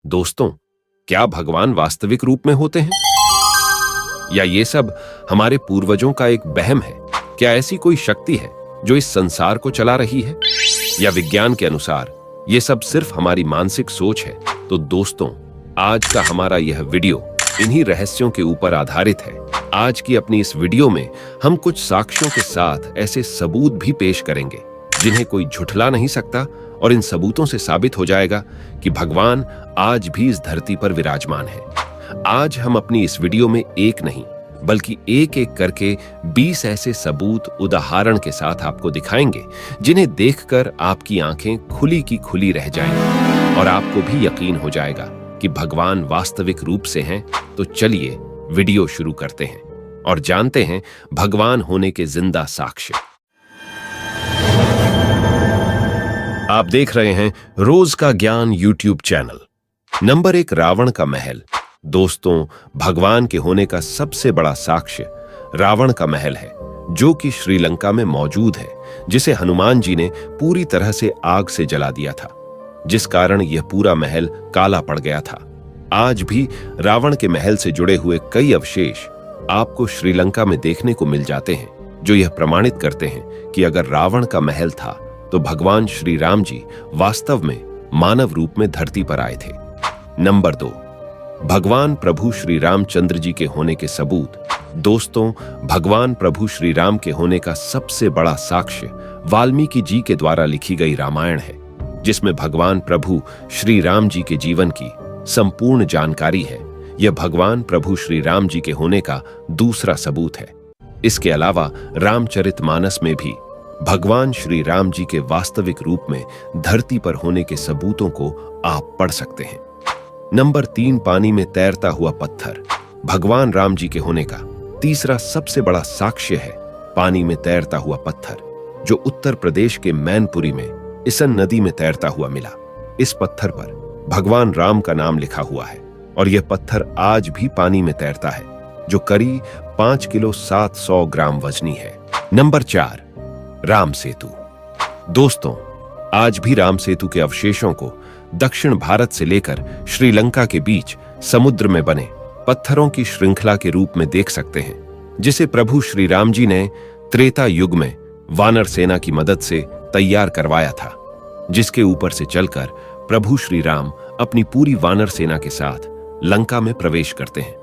दोस्तों, क्या भगवान वास्तविक रूप में होते हैं या ये सब हमारे पूर्वजों का एक वहम है? क्या ऐसी कोई शक्ति है जो इस संसार को चला रही है, या विज्ञान के अनुसार ये सब सिर्फ हमारी मानसिक सोच है? तो दोस्तों, आज का हमारा यह वीडियो इन्हीं रहस्यों के ऊपर आधारित है। आज की अपनी इस वीडियो में हम कुछ साक्ष्यों के साथ ऐसे सबूत भी पेश करेंगे जिन्हें कोई झुठला नहीं सकता, और इन सबूतों से साबित हो जाएगा कि भगवान आज भी इस धरती पर विराजमान है। आज हम अपनी इस वीडियो में एक नहीं बल्कि एक एक करके 20 ऐसे सबूत उदाहरण के साथ आपको दिखाएंगे जिन्हें देखकर आपकी आंखें खुली की खुली रह जाएंगी और आपको भी यकीन हो जाएगा कि भगवान वास्तविक रूप से हैं। तो चलिए वीडियो शुरू करते हैं और जानते हैं भगवान होने के जिंदा साक्ष्य। आप देख रहे हैं रोज का ज्ञान यूट्यूब चैनल। नंबर 1, रावण का महल। दोस्तों, भगवान के होने का सबसे बड़ा साक्ष्य रावण का महल है, जो कि श्रीलंका में मौजूद है, जिसे हनुमान जी ने पूरी तरह से आग से जला दिया था, जिस कारण यह पूरा महल काला पड़ गया था। आज भी रावण के महल से जुड़े हुए कई अवशेष आपको श्रीलंका में देखने को मिल जाते हैं, जो यह प्रमाणित करते हैं कि अगर रावण का महल था तो भगवान श्री राम जी वास्तव में मानव रूप में धरती पर आए थे। नंबर 2, भगवान प्रभु श्री रामचंद्र जी के होने के सबूत। दोस्तों, भगवान प्रभु श्री राम के होने का सबसे बड़ा साक्ष्य वाल्मीकि जी के द्वारा लिखी गई रामायण है, जिसमें भगवान प्रभु श्री राम जी के जीवन की संपूर्ण जानकारी है। यह भगवान प्रभु श्री राम जी के होने का दूसरा सबूत है। इसके अलावा रामचरितमानस में भी भगवान श्री राम जी के वास्तविक रूप में धरती पर होने के सबूतों को आप पढ़ सकते हैं। नंबर 3, पानी में तैरता हुआ पत्थर। भगवान राम जी के होने का तीसरा सबसे बड़ा साक्ष्य है पानी में तैरता हुआ पत्थर, जो उत्तर प्रदेश के मैनपुरी में इसन नदी में तैरता हुआ मिला। इस पत्थर पर भगवान राम का नाम लिखा हुआ है और यह पत्थर आज भी पानी में तैरता है, जो करीब 5 किलो 700 ग्राम वजनी है। नंबर 4, राम सेतु। दोस्तों, आज भी राम सेतु के अवशेषों को दक्षिण भारत से लेकर श्रीलंका के बीच समुद्र में बने पत्थरों की श्रृंखला के रूप में देख सकते हैं, जिसे प्रभु श्री राम जी ने त्रेता युग में वानर सेना की मदद से तैयार करवाया था, जिसके ऊपर से चलकर प्रभु श्री राम अपनी पूरी वानर सेना के साथ लंका में प्रवेश करते हैं।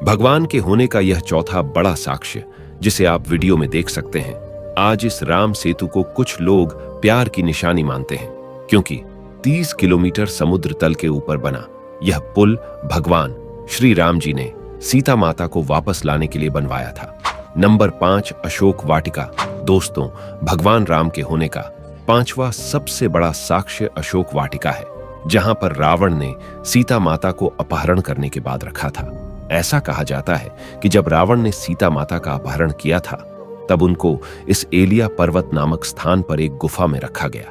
भगवान के होने का यह चौथा बड़ा साक्ष्य, जिसे आप वीडियो में देख सकते हैं। आज इस राम सेतु को कुछ लोग प्यार की निशानी मानते हैं, क्योंकि 30 किलोमीटर समुद्र तल के ऊपर बना यह पुल भगवान श्री राम जी ने सीता माता को वापस लाने के लिए बनवाया था। नंबर 5, अशोक वाटिका। दोस्तों, भगवान राम के होने का 5वां सबसे बड़ा साक्ष्य अशोक वाटिका है, जहां पर रावण ने सीता माता को अपहरण करने के बाद रखा था। ऐसा कहा जाता है कि जब रावण ने सीता माता का अपहरण किया था, तब उनको इस एलिया पर्वत नामक स्थान पर एक गुफा में रखा गया।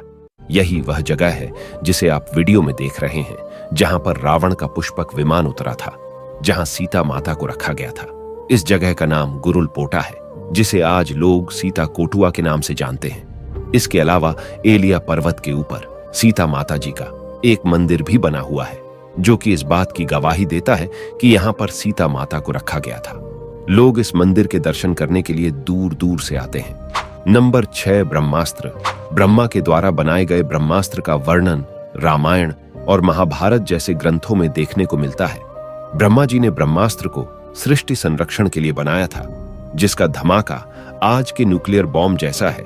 यही वह जगह है जिसे आप वीडियो में देख रहे हैं, जहां पर रावण का पुष्पक विमान उतरा था, जहां सीता माता को रखा गया था। इस जगह का नाम गुरुल पोटा है, जिसे आज लोग सीता कोटुआ के नाम से जानते हैं। इसके अलावा एलिया पर्वत के ऊपर सीता माता जी का एक मंदिर भी बना हुआ है, जो कि इस बात की गवाही देता है कि यहाँ पर सीता माता को रखा गया था। लोग इस मंदिर के दर्शन करने के लिए दूर दूर से आते हैं। नंबर 6, ब्रह्मास्त्र। ब्रह्मा के द्वारा बनाए गए ब्रह्मास्त्र का वर्णन रामायण और महाभारत जैसे ग्रंथों में देखने को मिलता है। ब्रह्मा जी ने ब्रह्मास्त्र को सृष्टि संरक्षण के लिए बनाया था, जिसका धमाका आज के न्यूक्लियर बॉम्ब जैसा है।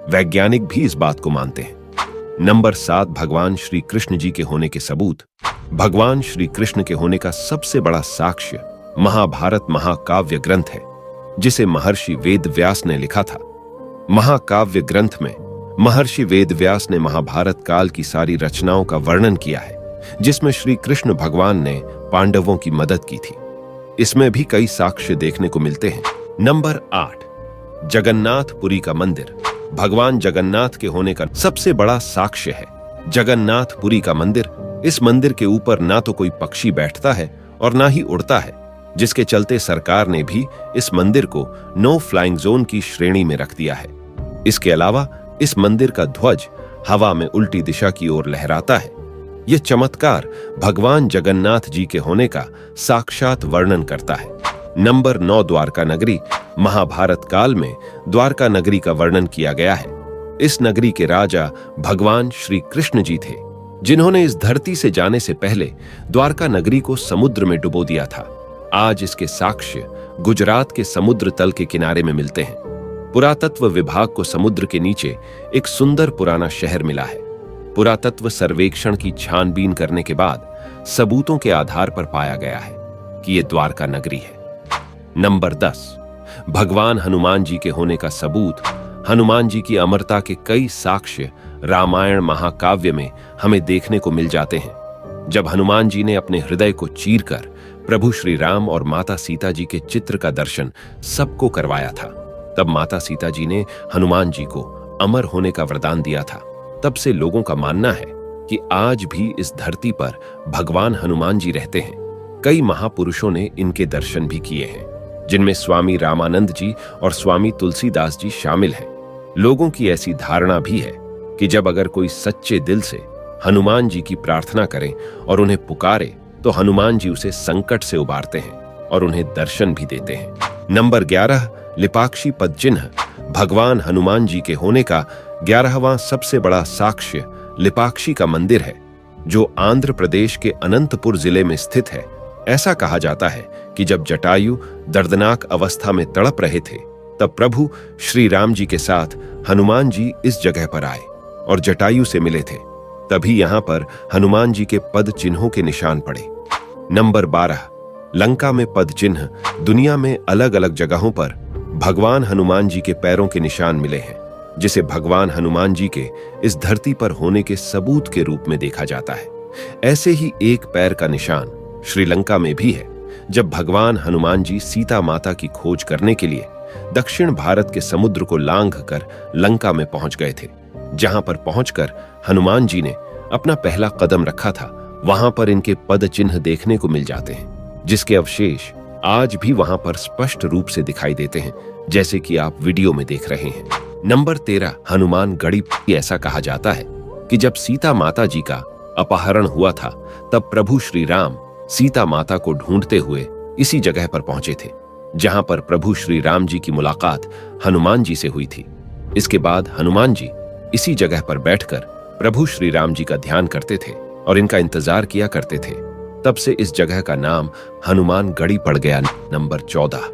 वैज्ञानिक भी इस बात को मानते हैं। नंबर 7, भगवान श्री कृष्ण जी के होने के सबूत। भगवान श्री कृष्ण के होने का सबसे बड़ा साक्ष्य महाभारत महाकाव्य ग्रंथ है, जिसे महर्षि वेदव्यास ने लिखा था। महाकाव्य ग्रंथ में महर्षि वेदव्यास ने महाभारत काल की सारी रचनाओं का वर्णन किया है, जिसमें श्री कृष्ण भगवान ने पांडवों की मदद की थी। इसमें भी कई साक्ष्य देखने को मिलते हैं। नंबर 8, जगन्नाथपुरी का मंदिर। भगवान जगन्नाथ के होने का सबसे बड़ा साक्ष्य है जगन्नाथपुरी का मंदिर। इस मंदिर के ऊपर ना तो कोई पक्षी बैठता है और ना ही उड़ता है, जिसके चलते सरकार ने भी इस मंदिर को नो फ्लाइंग जोन की श्रेणी में रख दिया है। इसके अलावा इस मंदिर का ध्वज हवा में उल्टी दिशा की ओर लहराता है। यह चमत्कार भगवान जगन्नाथ जी के होने का साक्षात वर्णन करता है। नंबर 9, द्वारका नगरी। महाभारत काल में द्वारका नगरी का वर्णन किया गया है। इस नगरी के राजा भगवान श्री कृष्ण जी थे, जिन्होंने इस धरती से जाने से पहले द्वारका नगरी को समुद्र में डुबो दिया था। आज इसके साक्ष्य गुजरात के समुद्र तल के किनारे में मिलते हैं। पुरातत्व विभाग को समुद्र के नीचे एक सुंदर पुराना शहर मिला है। पुरातत्व सर्वेक्षण की छानबीन करने के बाद सबूतों के आधार पर पाया गया है कि यह द्वारका नगरी है। नंबर 10, भगवान हनुमान जी के होने का सबूत। हनुमान जी की अमरता के कई साक्ष्य रामायण महाकाव्य में हमें देखने को मिल जाते हैं। जब हनुमान जी ने अपने हृदय को चीरकर प्रभु श्री राम और माता सीता जी के चित्र का दर्शन सबको करवाया था, तब माता सीता जी ने हनुमान जी को अमर होने का वरदान दिया था। तब से लोगों का मानना है कि आज भी इस धरती पर भगवान हनुमान जी रहते हैं। कई महापुरुषों ने इनके दर्शन भी किए हैं, जिनमें स्वामी रामानंद जी और स्वामी तुलसीदास जी शामिल हैं। लोगों की ऐसी धारणा भी है कि जब अगर कोई सच्चे दिल से हनुमान जी की प्रार्थना करें और उन्हें पुकारे तो हनुमान जी उसे संकट से उबारते हैं और उन्हें दर्शन भी देते हैं। नंबर 11, लिपाक्षी पद चिन्ह। भगवान हनुमान जी के होने का 11वां सबसे बड़ा साक्ष्य लिपाक्षी का मंदिर है, जो आंध्र प्रदेश के अनंतपुर जिले में स्थित है। ऐसा कहा जाता है कि जब जटायु दर्दनाक अवस्था में तड़प रहे थे, तब प्रभु श्री राम जी के साथ हनुमान जी इस जगह पर आए और जटायु से मिले थे। तभी यहां पर हनुमान जी के पद चिन्हों के निशान पड़े। नंबर 12, लंका में पद चिन्ह। दुनिया में अलग अलग जगहों पर भगवान हनुमान जी के पैरों के निशान मिले हैं, जिसे भगवान हनुमान जी के इस धरती पर होने के सबूत के रूप में देखा जाता है। ऐसे ही एक पैर का निशान श्रीलंका में भी है, जब भगवान हनुमान जी सीता माता की खोज करने के लिए दक्षिण भारत के समुद्र को लांघकर लंका में पहुंच गए थे। जहां पर पहुंचकर हनुमान जी ने अपना पहला कदम रखा था, वहां पर इनके पद चिन्ह देखने को मिल जाते हैं, जिसके अवशेष आज भी वहां पर स्पष्ट रूप से दिखाई देते हैं, जैसे कि आप वीडियो में देख रहे हैं। नंबर 13, हनुमान गढ़ी। ऐसा कहा जाता है कि जब सीता माता जी का अपहरण हुआ था, तब प्रभु श्री राम सीता माता को ढूंढते हुए इसी जगह पर पहुंचे थे, जहां पर प्रभु श्री राम जी की मुलाकात हनुमान जी से हुई थी। इसके बाद हनुमान जी इसी जगह पर बैठकर प्रभु श्री राम जी का ध्यान करते थे और इनका इंतजार किया करते थे। तब से इस जगह का नाम हनुमान गढ़ी पड़ गया। नंबर 14,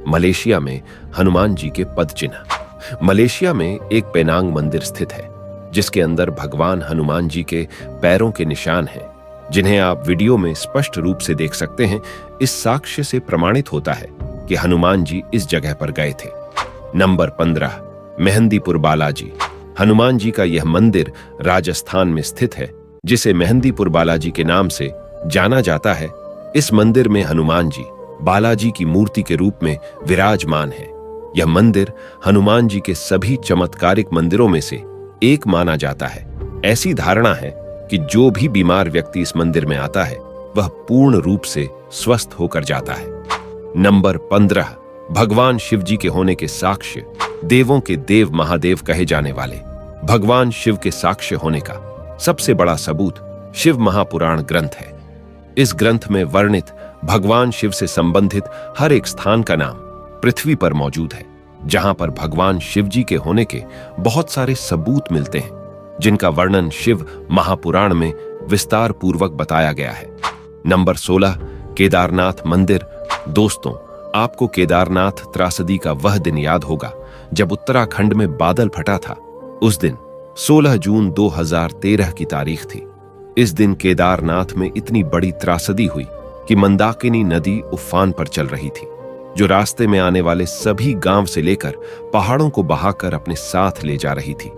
मलेशिया में हनुमान जी के पद चिन्ह। मलेशिया में एक पेनांग मंदिर स्थित है, जिसके अंदर भगवान हनुमान जी के पैरों के निशान हैं, जिन्हें आप वीडियो में स्पष्ट रूप से देख सकते हैं। इस साक्ष्य से प्रमाणित होता है कि हनुमान जी इस जगह पर गए थे। नंबर 15, मेहंदीपुर बालाजी। हनुमान जी का यह मंदिर राजस्थान में स्थित है, जिसे मेहंदीपुर बालाजी के नाम से जाना जाता है। इस मंदिर में हनुमान जी बालाजी की मूर्ति के रूप में विराजमान है। यह मंदिर हनुमान जी के सभी चमत्कारिक मंदिरों में से एक माना जाता है। ऐसी धारणा है कि जो भी बीमार व्यक्ति इस मंदिर में आता है, वह पूर्ण रूप से स्वस्थ होकर जाता है। नंबर 15, भगवान शिव जी के होने के साक्ष्य। देवों के देव महादेव कहे जाने वाले भगवान शिव के साक्ष्य होने का सबसे बड़ा सबूत शिव महापुराण ग्रंथ है। इस ग्रंथ में वर्णित भगवान शिव से संबंधित हर एक स्थान का नाम पृथ्वी पर मौजूद है, जहां पर भगवान शिव जी के होने के बहुत सारे सबूत मिलते हैं, जिनका वर्णन शिव महापुराण में विस्तार पूर्वक बताया गया है। नंबर 16, केदारनाथ मंदिर। दोस्तों, आपको केदारनाथ त्रासदी का वह दिन याद होगा जब उत्तराखंड में बादल फटा था। उस दिन 16 जून 2013 की तारीख थी। इस दिन केदारनाथ में इतनी बड़ी त्रासदी हुई कि मंदाकिनी नदी उफान पर चल रही थी, जो रास्ते में आने वाले सभी गांव से लेकर पहाड़ों को बहाकर अपने साथ ले जा रही थी।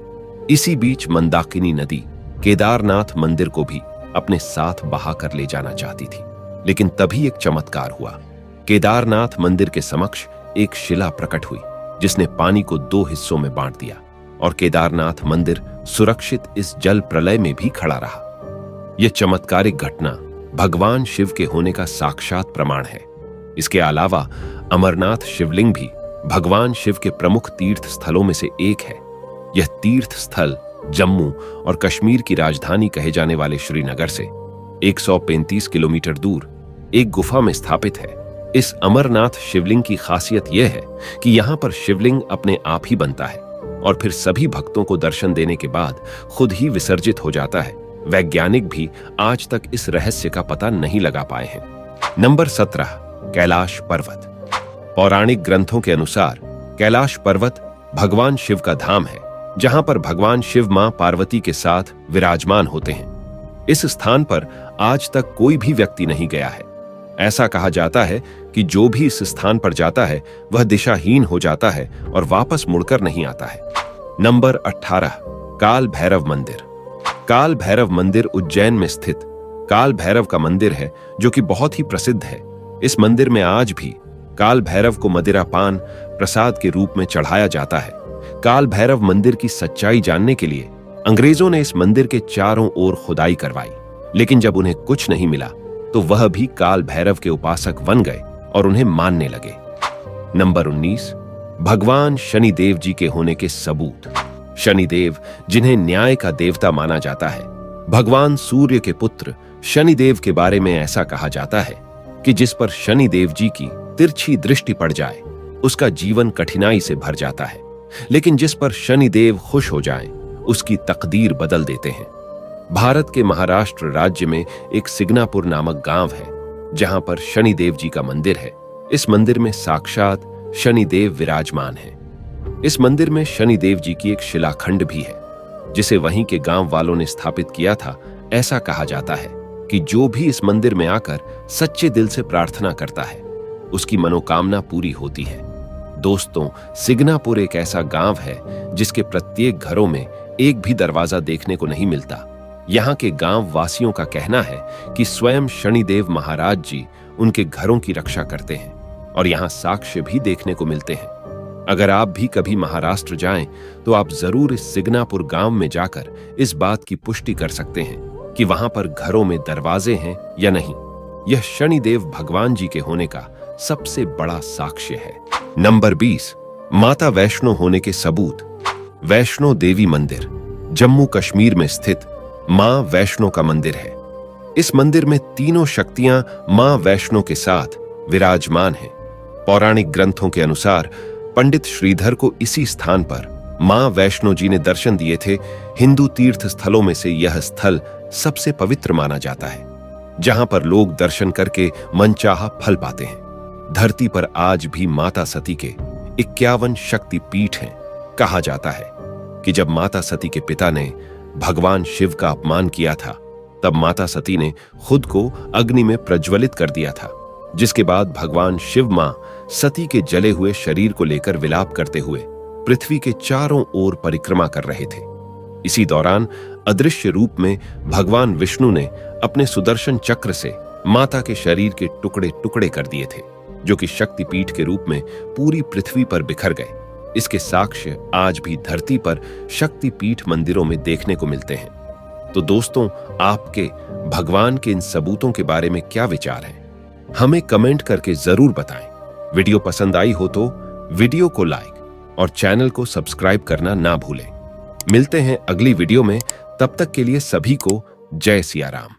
इसी बीच मंदाकिनी नदी केदारनाथ मंदिर को भी अपने साथ बहाकर ले जाना चाहती थी, लेकिन तभी एक चमत्कार हुआ। केदारनाथ मंदिर के समक्ष एक शिला प्रकट हुई, जिसने पानी को 2 हिस्सों में बांट दिया और केदारनाथ मंदिर सुरक्षित इस जल प्रलय में भी खड़ा रहा। यह चमत्कारिक घटना भगवान शिव के होने का साक्षात प्रमाण है। इसके अलावा अमरनाथ शिवलिंग भी भगवान शिव के प्रमुख तीर्थ स्थलों में से एक है। यह तीर्थ स्थल जम्मू और कश्मीर की राजधानी कहे जाने वाले श्रीनगर से 135 किलोमीटर दूर एक गुफा में स्थापित है। इस अमरनाथ शिवलिंग की खासियत यह है कि यहाँ पर शिवलिंग अपने आप ही बनता है और फिर सभी भक्तों को दर्शन देने के बाद खुद ही विसर्जित हो जाता है। वैज्ञानिक भी आज तक इस रहस्य का पता नहीं लगा पाए हैं। नंबर 17, कैलाश पर्वत। पौराणिक ग्रंथों के अनुसार कैलाश पर्वत भगवान शिव का धाम है, जहां पर भगवान शिव मां पार्वती के साथ विराजमान होते हैं। इस स्थान पर आज तक कोई भी व्यक्ति नहीं गया है। ऐसा कहा जाता है कि जो भी इस स्थान पर जाता है वह दिशाहीन हो जाता है और वापस मुड़कर नहीं आता है। नंबर 18, काल भैरव मंदिर। काल भैरव मंदिर उज्जैन में स्थित काल भैरव का मंदिर है, जो कि बहुत ही प्रसिद्ध है। इस मंदिर में आज भी काल भैरव को मदिरा पान प्रसाद के रूप में चढ़ाया जाता है। काल भैरव मंदिर की सच्चाई जानने के लिए अंग्रेजों ने इस मंदिर के चारों ओर खुदाई करवाई, लेकिन जब उन्हें कुछ नहीं मिला तो वह भी काल भैरव के उपासक बन गए और उन्हें मानने लगे। नंबर 19, भगवान शनिदेव जी के होने के सबूत। शनिदेव, जिन्हें न्याय का देवता माना जाता है, भगवान सूर्य के पुत्र शनिदेव के बारे में ऐसा कहा जाता है कि जिस पर शनिदेव जी की तिरछी दृष्टि पड़ जाए उसका जीवन कठिनाई से भर जाता है, लेकिन जिस पर शनिदेव खुश हो जाएं, उसकी तकदीर बदल देते हैं। भारत के महाराष्ट्र राज्य में एक सिग्नापुर नामक गांव है, जहां पर शनिदेव जी का मंदिर है। इस मंदिर में साक्षात शनिदेव विराजमान है। इस मंदिर में शनिदेव जी की एक शिलाखंड भी है, जिसे वहीं के गांव वालों ने स्थापित किया था। ऐसा कहा जाता है कि जो भी इस मंदिर में आकर सच्चे दिल से प्रार्थना करता है, उसकी मनोकामना पूरी होती है। दोस्तों, सिग्नापुर एक ऐसा गांव है जिसके प्रत्येक घरों में एक भी दरवाजा देखने को नहीं मिलता। यहाँ के गांव वासियों का कहना है कि स्वयं शनिदेव महाराज जी उनके घरों की रक्षा करते हैं और यहाँ साक्ष्य भी देखने को मिलते हैं। अगर आप भी कभी महाराष्ट्र जाएं तो आप जरूर इस सिग्नापुर गांव में जाकर इस बात की पुष्टि कर सकते हैं कि वहां पर घरों में दरवाजे हैं या नहीं। यह शनिदेव भगवान जी के होने का सबसे बड़ा साक्ष्य है। नंबर 20, माता वैष्णो होने के सबूत। वैष्णो देवी मंदिर जम्मू कश्मीर में स्थित मां वैष्णो का मंदिर है। इस मंदिर में तीनों शक्तियां मां वैष्णो के साथ विराजमान हैं। पौराणिक ग्रंथों के अनुसार पंडित श्रीधर को इसी स्थान पर मां वैष्णो जी ने दर्शन दिए थे। हिंदू तीर्थ स्थलों में से यह स्थल सबसे पवित्र माना जाता है, जहां पर लोग दर्शन करके मनचाहा फल पाते हैं। धरती पर आज भी माता सती के 51 शक्ति पीठ हैं। कहा जाता है कि जब माता सती के पिता ने भगवान शिव का अपमान किया था, तब माता सती ने खुद को अग्नि में प्रज्वलित कर दिया था, जिसके बाद भगवान शिव मां सती के जले हुए शरीर को लेकर विलाप करते हुए पृथ्वी के चारों ओर परिक्रमा कर रहे थे। इसी दौरान अदृश्य रूप में भगवान विष्णु ने अपने सुदर्शन चक्र से माता के शरीर के टुकड़े टुकड़े कर दिए थे, जो कि शक्तिपीठ के रूप में पूरी पृथ्वी पर बिखर गए। इसके साक्ष्य आज भी धरती पर शक्तिपीठ मंदिरों में देखने को मिलते हैं। तो दोस्तों, आपके भगवान के इन सबूतों के बारे में क्या विचार हैं? हमें कमेंट करके जरूर बताएं। वीडियो पसंद आई हो तो वीडियो को लाइक और चैनल को सब्सक्राइब करना ना भूलें। मिलते हैं अगली वीडियो में, तब तक के लिए सभी को जय सिया राम।